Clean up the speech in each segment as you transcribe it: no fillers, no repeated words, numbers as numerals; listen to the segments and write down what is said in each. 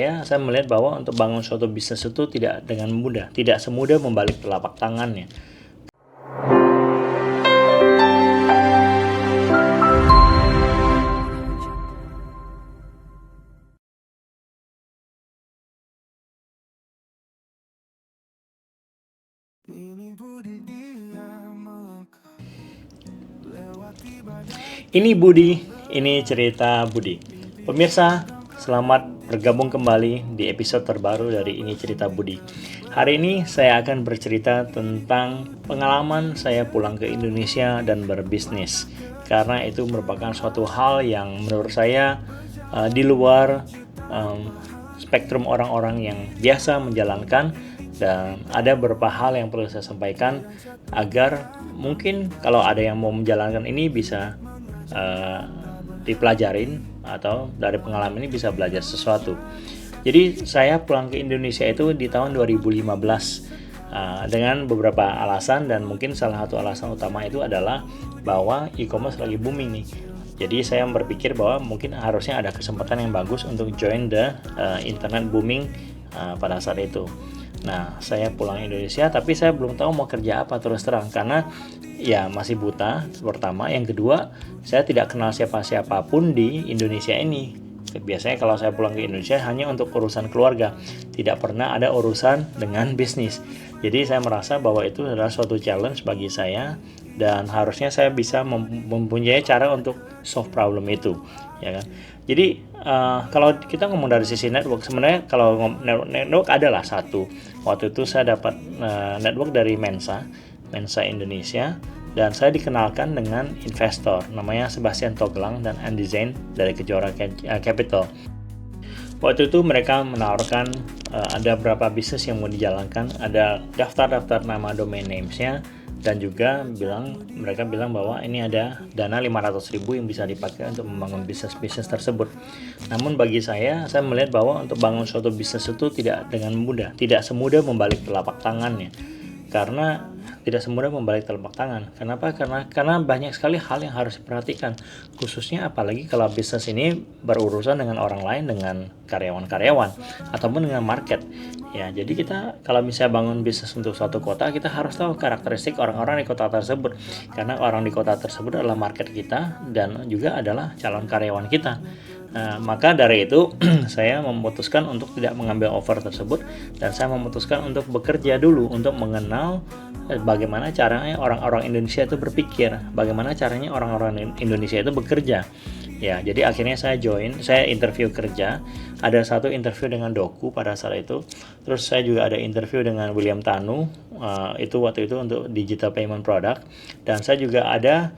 Saya melihat bahwa untuk bangun suatu bisnis itu tidak dengan mudah, tidak semudah membalik telapak tangannya. Ini Budi, ini cerita Budi. Pemirsa, selamat bergabung kembali di episode terbaru dari Ini Cerita Budi. Hari ini saya akan bercerita tentang pengalaman saya pulang ke Indonesia dan berbisnis. Karena itu merupakan suatu hal yang menurut saya di luar spektrum orang-orang yang biasa menjalankan, dan ada beberapa hal yang perlu saya sampaikan agar mungkin kalau ada yang mau menjalankan ini bisa dipelajarin atau dari pengalaman ini bisa belajar sesuatu. Jadi saya pulang ke Indonesia itu di tahun 2015 dengan beberapa alasan, dan mungkin salah satu alasan utama itu adalah bahwa e-commerce lagi booming nih. Jadi saya berpikir bahwa mungkin harusnya ada kesempatan yang bagus untuk join the internet booming pada saat itu. Nah, saya pulang Indonesia, tapi saya belum tahu mau kerja apa terus terang, karena ya masih buta, pertama. Yang kedua, saya tidak kenal siapa-siapapun di Indonesia ini. Biasanya kalau saya pulang ke Indonesia hanya untuk urusan keluarga, tidak pernah ada urusan dengan bisnis. Jadi saya merasa bahwa itu adalah suatu challenge bagi saya, dan harusnya saya bisa mempunyai cara untuk solve problem itu, ya kan. Jadi kalau kita ngomong dari sisi network, sebenarnya kalau network adalah satu. Waktu itu saya dapat network dari Mensa Indonesia, dan saya dikenalkan dengan investor namanya Sebastian Toglang dan Andy Zain dari Kejora Capital. Waktu itu mereka menawarkan ada beberapa bisnis yang mau dijalankan, ada daftar nama domain names-nya, dan juga mereka bilang bahwa ini ada dana 500.000 yang bisa dipakai untuk membangun bisnis tersebut. Namun bagi saya melihat bahwa untuk bangun suatu bisnis itu tidak dengan mudah, tidak semudah membalik telapak tangannya. Karena tidak semudah membalik telapak tangan. Kenapa? Karena banyak sekali hal yang harus diperhatikan, khususnya apalagi kalau bisnis ini berurusan dengan orang lain, dengan karyawan-karyawan ataupun dengan market. Ya, jadi kita kalau misalnya bangun bisnis untuk suatu kota, kita harus tahu karakteristik orang-orang di kota tersebut, karena orang di kota tersebut adalah market kita dan juga adalah calon karyawan kita. Nah, maka dari itu saya memutuskan untuk tidak mengambil offer tersebut, dan saya memutuskan untuk bekerja dulu untuk mengenal bagaimana caranya orang-orang Indonesia itu berpikir, bagaimana caranya orang-orang Indonesia itu bekerja. Ya, jadi akhirnya saya interview kerja. Ada satu interview dengan Doku pada saat itu. Terus saya juga ada interview dengan William Tanu, itu waktu itu untuk digital payment product. Dan saya juga ada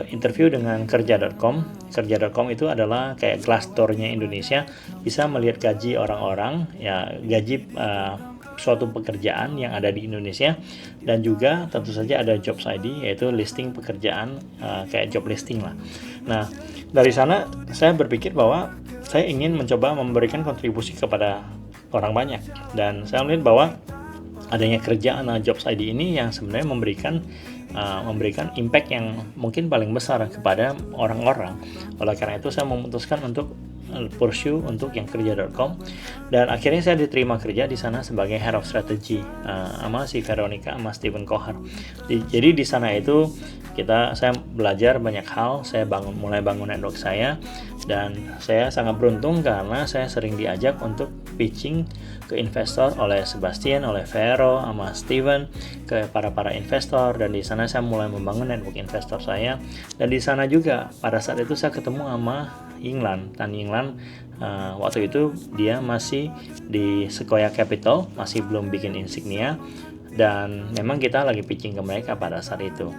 interview dengan kerja.com. Kerja.com itu adalah kayak Glassdoor-nya Indonesia, bisa melihat gaji orang-orang, ya gaji suatu pekerjaan yang ada di Indonesia, dan juga tentu saja ada Jobs ID, yaitu listing pekerjaan kayak job listing lah. Nah, dari sana saya berpikir bahwa saya ingin mencoba memberikan kontribusi kepada orang banyak, dan saya melihat bahwa adanya kerjaan Jobs ID ini yang sebenarnya memberikan impact yang mungkin paling besar kepada orang-orang. Oleh karena itu saya memutuskan untuk pursue untuk yang kerja.com, dan akhirnya saya diterima kerja di sana sebagai Head of Strategy sama si Veronica sama Steven Kohar. Jadi di sana itu saya belajar banyak hal, saya mulai bangun network saya, dan saya sangat beruntung karena saya sering diajak untuk pitching ke investor oleh Sebastian, oleh Vero, sama Steven, ke para investor, dan di sana saya mulai membangun network investor saya. Dan di sana juga pada saat itu saya ketemu sama Tan Yinglan. Waktu itu dia masih di Sequoia Capital, masih belum bikin insignia, dan memang kita lagi pitching ke mereka pada saat itu.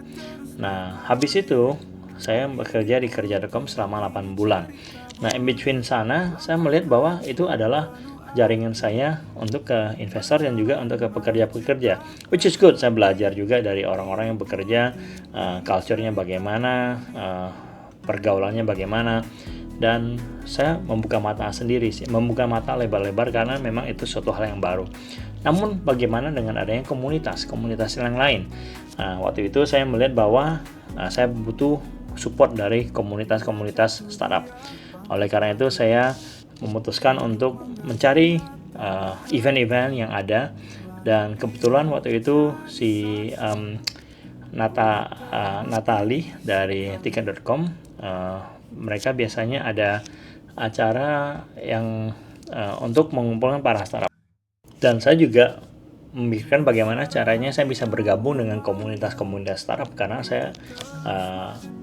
Nah, habis itu saya bekerja di kerja.com selama 8 bulan. Nah, in between sana saya melihat bahwa itu adalah jaringan saya untuk ke investor dan juga untuk ke pekerja-pekerja, which is good. Saya belajar juga dari orang-orang yang bekerja, culture-nya bagaimana, pergaulannya bagaimana, dan saya membuka mata lebar-lebar karena memang itu suatu hal yang baru. Namun bagaimana dengan adanya komunitas yang lain? Waktu itu saya melihat bahwa saya butuh support dari komunitas startup. Oleh karena itu saya memutuskan untuk mencari event-event yang ada, dan kebetulan waktu itu si Natali dari tiket.com, mereka biasanya ada acara yang untuk mengumpulkan para startup, dan saya juga memikirkan bagaimana caranya saya bisa bergabung dengan komunitas-komunitas startup, karena saya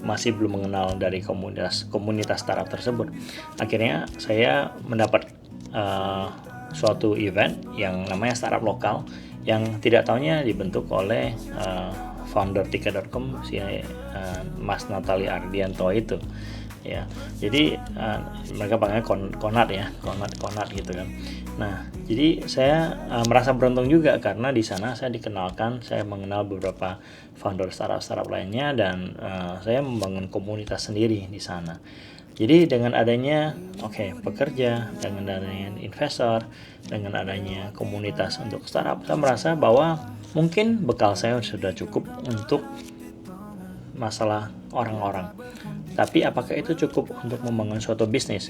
masih belum mengenal dari komunitas startup tersebut. Akhirnya saya mendapat suatu event yang namanya startup lokal, yang tidak taunya dibentuk oleh founder tiket.com, si Mas Natali Ardianto itu ya. Jadi mereka panggilnya Konat gitu kan. Nah, jadi saya merasa beruntung juga karena di sana saya dikenalkan, saya mengenal beberapa founder startup lainnya, dan saya membangun komunitas sendiri di sana. Jadi dengan adanya pekerja, dengan adanya investor, dengan adanya komunitas untuk startup, saya merasa bahwa mungkin bekal saya sudah cukup untuk masalah orang-orang. Tapi apakah itu cukup untuk membangun suatu bisnis?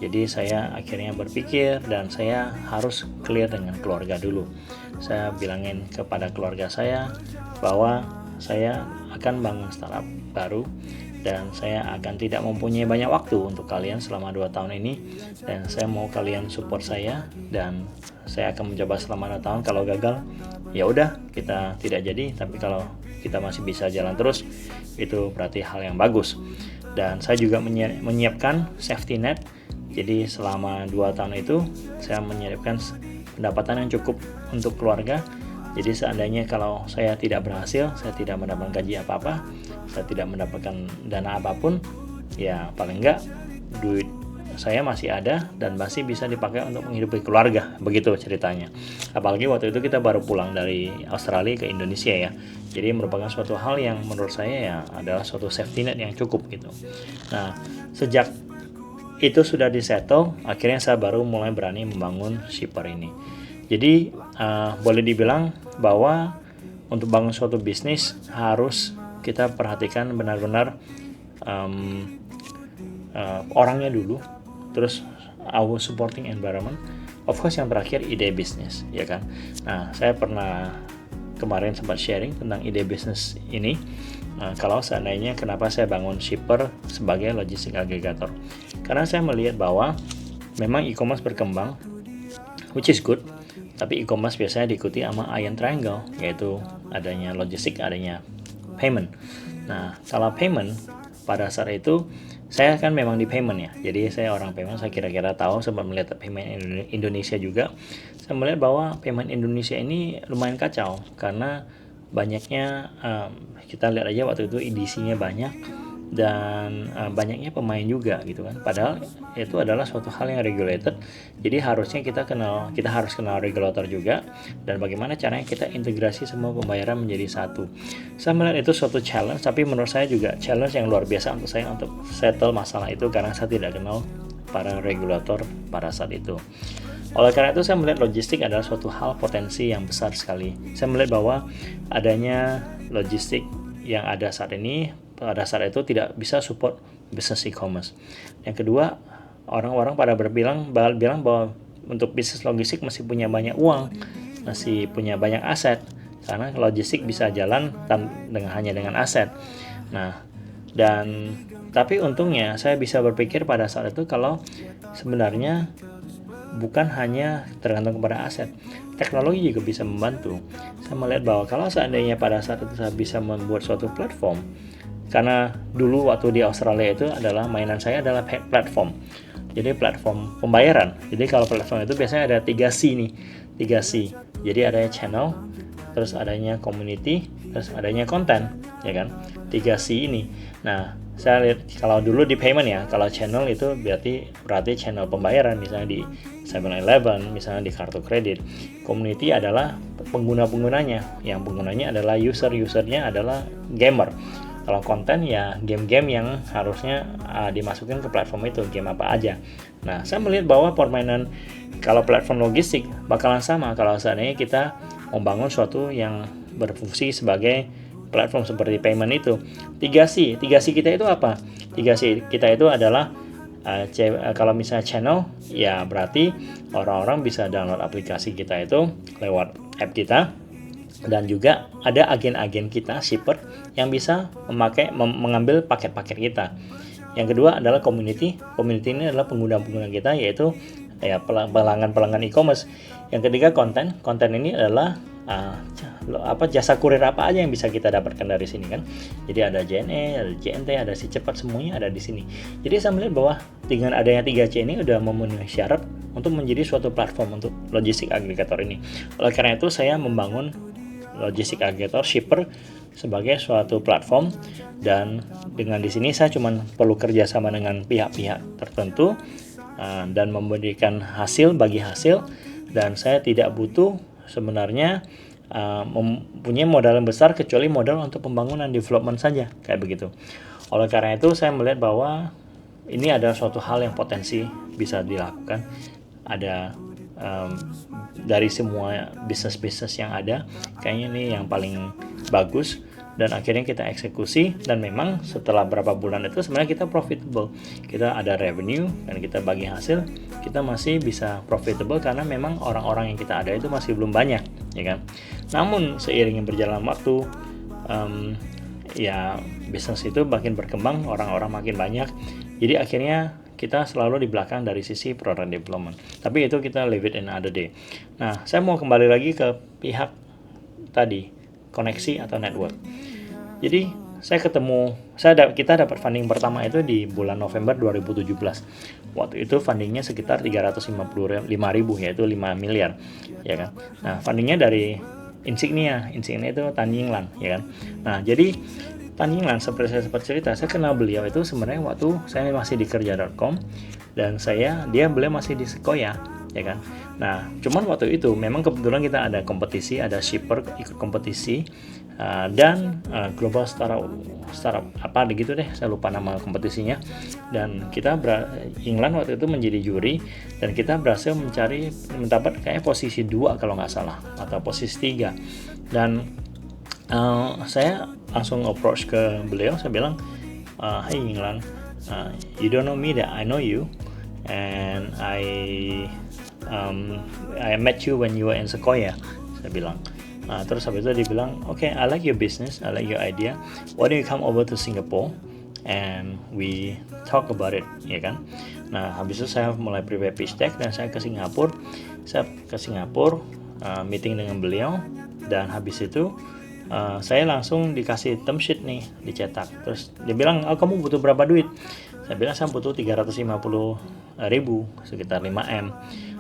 Jadi saya akhirnya berpikir, dan saya harus clear dengan keluarga dulu. Saya bilangin kepada keluarga saya bahwa saya akan bangun startup baru, dan saya akan tidak mempunyai banyak waktu untuk kalian selama 2 tahun ini, dan saya mau kalian support saya, dan saya akan mencoba selama 2 tahun. Kalau gagal, ya udah, kita tidak jadi, tapi kalau kita masih bisa jalan terus, itu berarti hal yang bagus. Dan saya juga menyiapkan safety net. Jadi selama 2 tahun itu saya menyiapkan pendapatan yang cukup untuk keluarga. Jadi seandainya kalau saya tidak berhasil, saya tidak mendapatkan gaji apa-apa, saya tidak mendapatkan dana apapun, ya paling enggak duit saya masih ada dan masih bisa dipakai untuk menghidupi keluarga. Begitu ceritanya. Apalagi waktu itu kita baru pulang dari Australia ke Indonesia ya. Jadi merupakan suatu hal yang menurut saya ya adalah suatu safety net yang cukup gitu. Nah, sejak itu sudah disettle, akhirnya saya baru mulai berani membangun Shipper ini. Jadi boleh dibilang bahwa untuk bangun suatu bisnis harus kita perhatikan benar-benar orangnya dulu, terus our supporting environment, of course yang terakhir ide bisnis, ya kan. Nah, saya pernah kemarin sempat sharing tentang ide bisnis ini. Kalau seandainya kenapa saya bangun Shipper sebagai logistik aggregator, karena saya melihat bahwa memang e-commerce berkembang, which is good. Tapi e-commerce biasanya diikuti sama iron triangle, yaitu adanya logistik, adanya payment. Nah, kalau payment, pada saat itu saya kan memang di payment ya. Jadi saya orang payment, saya kira-kira tahu, sempat melihat payment Indonesia juga. Saya melihat bahwa payment Indonesia ini lumayan kacau, karena banyaknya, kita lihat aja waktu itu edisinya banyak, dan banyaknya pemain juga gitu kan. Padahal itu adalah suatu hal yang regulated. Jadi harusnya kita harus kenal regulator juga, dan bagaimana caranya kita integrasi semua pembayaran menjadi satu. Saya melihat itu suatu challenge, tapi menurut saya juga challenge yang luar biasa untuk saya untuk settle masalah itu, karena saya tidak kenal para regulator pada saat itu. Oleh karena itu saya melihat logistik adalah suatu hal potensi yang besar sekali. Saya melihat bahwa adanya logistik yang ada saat ini pada saat itu tidak bisa support bisnis e-commerce. Yang kedua, orang-orang pada bilang bahwa untuk bisnis logistik masih punya banyak uang, masih punya banyak aset, karena logistik bisa jalan hanya dengan aset. Nah, tapi untungnya saya bisa berpikir pada saat itu kalau sebenarnya bukan hanya tergantung kepada aset, teknologi juga bisa membantu. Saya melihat bahwa kalau seandainya pada saat itu saya bisa membuat suatu platform, karena dulu waktu di Australia itu adalah mainan saya adalah platform. Jadi platform pembayaran. Jadi kalau platform itu biasanya ada 3C nih. 3C. Jadi adanya channel, terus adanya community, terus adanya konten, ya kan? 3C ini. Nah, saya lihat kalau dulu di payment ya, kalau channel itu berarti channel pembayaran, misalnya di 7-Eleven, misalnya di kartu kredit. Community adalah pengguna-penggunanya. Yang penggunanya adalah usernya adalah gamer. Kalau konten ya game-game yang harusnya dimasukin ke platform itu, game apa aja. Nah, saya melihat bahwa permainan kalau platform logistik bakalan sama kalau seandainya kita membangun suatu yang berfungsi sebagai platform seperti payment itu. 3C kita itu apa? 3C kita itu adalah Kalau misalnya channel, ya berarti orang-orang bisa download aplikasi kita itu lewat app kita, dan juga ada agen-agen kita shipper yang bisa mengambil paket-paket kita. Yang kedua adalah community ini adalah pengguna-pengguna kita, yaitu ya pelanggan e-commerce. Yang ketiga konten ini adalah jasa kurir apa aja yang bisa kita dapatkan dari sini kan. Jadi ada JNE, ada JNT, ada Si Cepat, semuanya ada di sini. Jadi saya melihat bahwa dengan adanya 3C ini udah memenuhi syarat untuk menjadi suatu platform untuk logistik agregator ini. Oleh karena itu saya membangun logistik agregator shipper sebagai suatu platform, dan dengan di sini saya cuma perlu kerjasama dengan pihak-pihak tertentu dan memberikan bagi hasil, dan saya tidak butuh sebenarnya mempunyai modal yang besar kecuali modal untuk pembangunan development saja, kayak begitu. Oleh karena itu saya melihat bahwa ini adalah suatu hal yang potensi bisa dilakukan. Ada dari semua bisnis yang ada, kayaknya ini yang paling bagus, dan akhirnya kita eksekusi, dan memang setelah berapa bulan itu sebenarnya kita profitable, kita ada revenue, dan kita bagi hasil, kita masih bisa profitable karena memang orang-orang yang kita ada itu masih belum banyak, ya kan. Namun seiring berjalan waktu, ya bisnis itu makin berkembang, orang-orang makin banyak, jadi akhirnya kita selalu di belakang dari sisi product development. Tapi itu kita leave it in another day. Nah, saya mau kembali lagi ke pihak tadi, koneksi atau network. Jadi kita dapat funding pertama itu di bulan November 2017. Waktu itu fundingnya sekitar 355.000, yaitu 5 miliar, ya kan. Nah, fundingnya dari Insignia itu Tan Ying Lan, ya kan. Nah, jadi Tan Ying Lan, seperti saya sempat cerita, saya kenal beliau itu sebenarnya waktu saya masih di kerja.com, dan beliau masih di Sequoia, ya kan. Nah, cuman waktu itu memang kebetulan kita ada kompetisi, ada shipper ikut kompetisi, dan global startup apa gitu deh, saya lupa nama kompetisinya, dan Ying Lan waktu itu menjadi juri, dan kita berhasil mendapat kayak posisi 2 kalau nggak salah, atau posisi 3, dan saya langsung approach ke beliau, saya bilang, "Hey Ying Lan, you don't know me, that I know you, and I met you when you were in Sequoia," saya bilang. Terus habis itu dia bilang, "Okay, I like your business, I like your idea. Why don't you come over to Singapore and we talk about it," ya kan. Nah, habis itu saya mulai prepare pitch deck, dan saya ke Singapura. Meeting dengan beliau, dan habis itu saya langsung dikasih term sheet nih, dicetak. Terus dia bilang, "Oh, kamu butuh berapa duit?" Saya bilang saya butuh 350.000, sekitar 5M.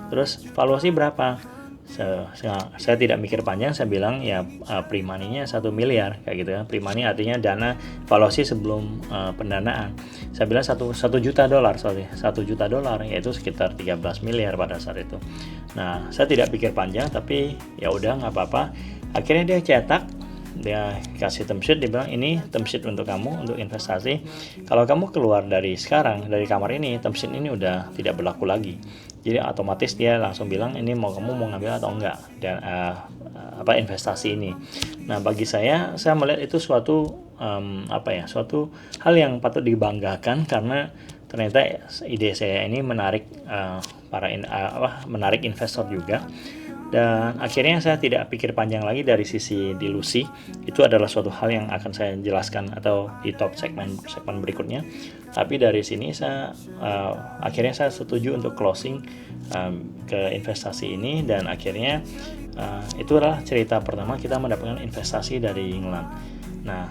Terus valuasi berapa? Saya tidak mikir panjang, saya bilang ya pre-money-nya 1 miliar, kayak gitu ya. Pre-money artinya dana valuasi sebelum pendanaan. Saya bilang 1 juta dolar, yaitu sekitar 13 miliar pada saat itu. Nah, saya tidak pikir panjang, tapi ya udah, nggak apa-apa. Akhirnya dia cetak, dia kasih term sheet, dia bilang, "Ini term sheet untuk kamu, untuk investasi. Kalau kamu keluar dari kamar ini, term sheet ini udah tidak berlaku lagi." Jadi otomatis dia langsung bilang, "Ini kamu mau ngambil atau enggak, dan investasi ini." Nah, bagi saya melihat itu suatu hal yang patut dibanggakan, karena ternyata ide saya ini menarik menarik investor juga. Dan akhirnya saya tidak pikir panjang lagi dari sisi dilusi. Itu adalah suatu hal yang akan saya jelaskan atau di top segmen berikutnya. Tapi dari sini akhirnya saya setuju untuk closing ke investasi ini, dan akhirnya itu adalah cerita pertama kita mendapatkan investasi dari Ying Lan. Nah,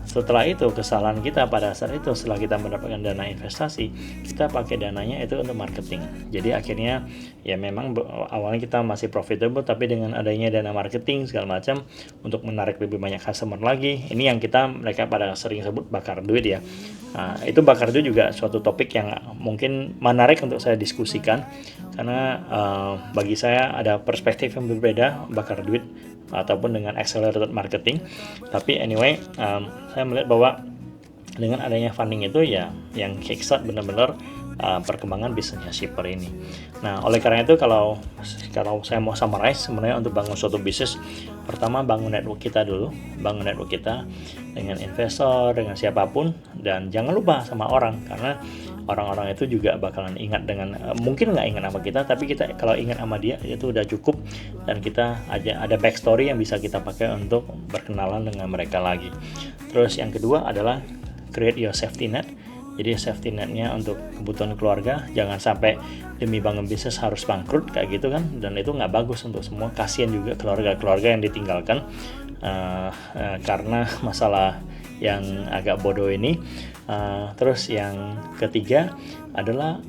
setelah itu kesalahan kita pada saat itu, setelah kita mendapatkan dana investasi, kita pakai dananya itu untuk marketing. Jadi akhirnya ya memang awalnya kita masih profitable, tapi dengan adanya dana marketing segala macam untuk menarik lebih banyak customer lagi, ini yang mereka pada sering sebut bakar duit ya. Nah, itu bakar duit juga suatu topik yang mungkin menarik untuk saya diskusikan, karena bagi saya ada perspektif yang berbeda bakar duit ataupun dengan accelerated marketing. Tapi anyway, saya melihat bahwa dengan adanya funding itu ya yang kickstart benar-benar perkembangan bisnisnya shipper ini. Nah, oleh karena itu kalau saya mau summarize, sebenarnya untuk bangun suatu bisnis, pertama bangun network kita dulu, bangun network kita dengan investor, dengan siapapun, dan jangan lupa sama orang, karena orang-orang itu juga bakalan ingat dengan mungkin nggak ingat sama kita, tapi kita kalau ingat sama dia itu udah cukup, dan kita ada backstory yang bisa kita pakai untuk berkenalan dengan mereka lagi. Terus yang kedua adalah create your safety net. Jadi safety netnya untuk kebutuhan keluarga, jangan sampai demi bangun bisnis harus bangkrut kayak gitu kan, dan itu nggak bagus untuk semua. Kasian juga keluarga-keluarga yang ditinggalkan karena masalah yang agak bodoh ini. Terus yang ketiga adalah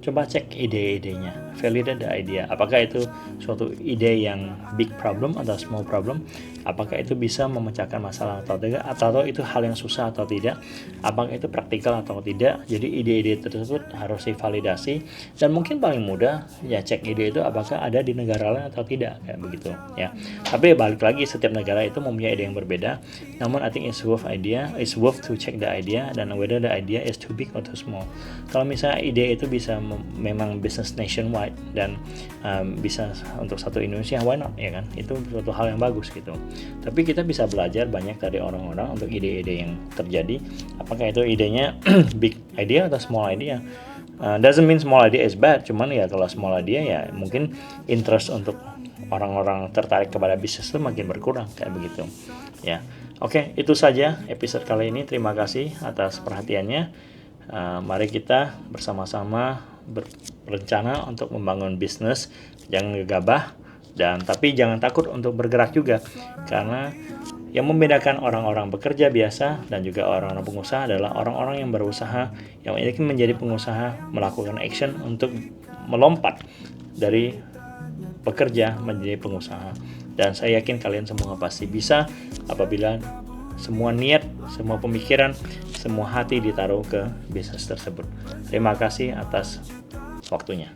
coba cek ide-idenya, validate the idea. Apakah itu suatu ide yang big problem atau small problem? Apakah itu bisa memecahkan masalah atau tidak? Atau itu hal yang susah atau tidak? Apakah itu praktikal atau tidak? Jadi ide-ide tersebut harus divalidasi, dan mungkin paling mudah ya cek ide itu apakah ada di negara lain atau tidak, kayak begitu ya. Tapi balik lagi, setiap negara itu mempunyai ide yang berbeda. Namun I think it's worth to check the idea, dan whether the idea is too big or too small. Kalau misalnya ide itu bisa memang business nationwide dan bisa untuk satu Indonesia, why not, ya kan? Itu suatu hal yang bagus gitu. Tapi kita bisa belajar banyak dari orang-orang untuk ide-ide yang terjadi. Apakah itu idenya big idea atau small idea? Doesn't mean small idea is bad, cuman ya kalau small idea ya mungkin interest untuk orang-orang tertarik kepada bisnis itu makin berkurang, kayak begitu ya. Oke, itu saja episode kali ini. Terima kasih atas perhatiannya. Mari kita bersama-sama berencana untuk membangun bisnis. Jangan gegabah, tapi jangan takut untuk bergerak juga, karena yang membedakan orang-orang bekerja biasa dan juga orang-orang pengusaha adalah orang-orang yang berusaha, yang ingin menjadi pengusaha, melakukan action untuk melompat dari bekerja menjadi pengusaha. Dan saya yakin kalian semua pasti bisa apabila semua niat, semua pemikiran, semua hati ditaruh ke bisnis tersebut. Terima kasih atas waktunya.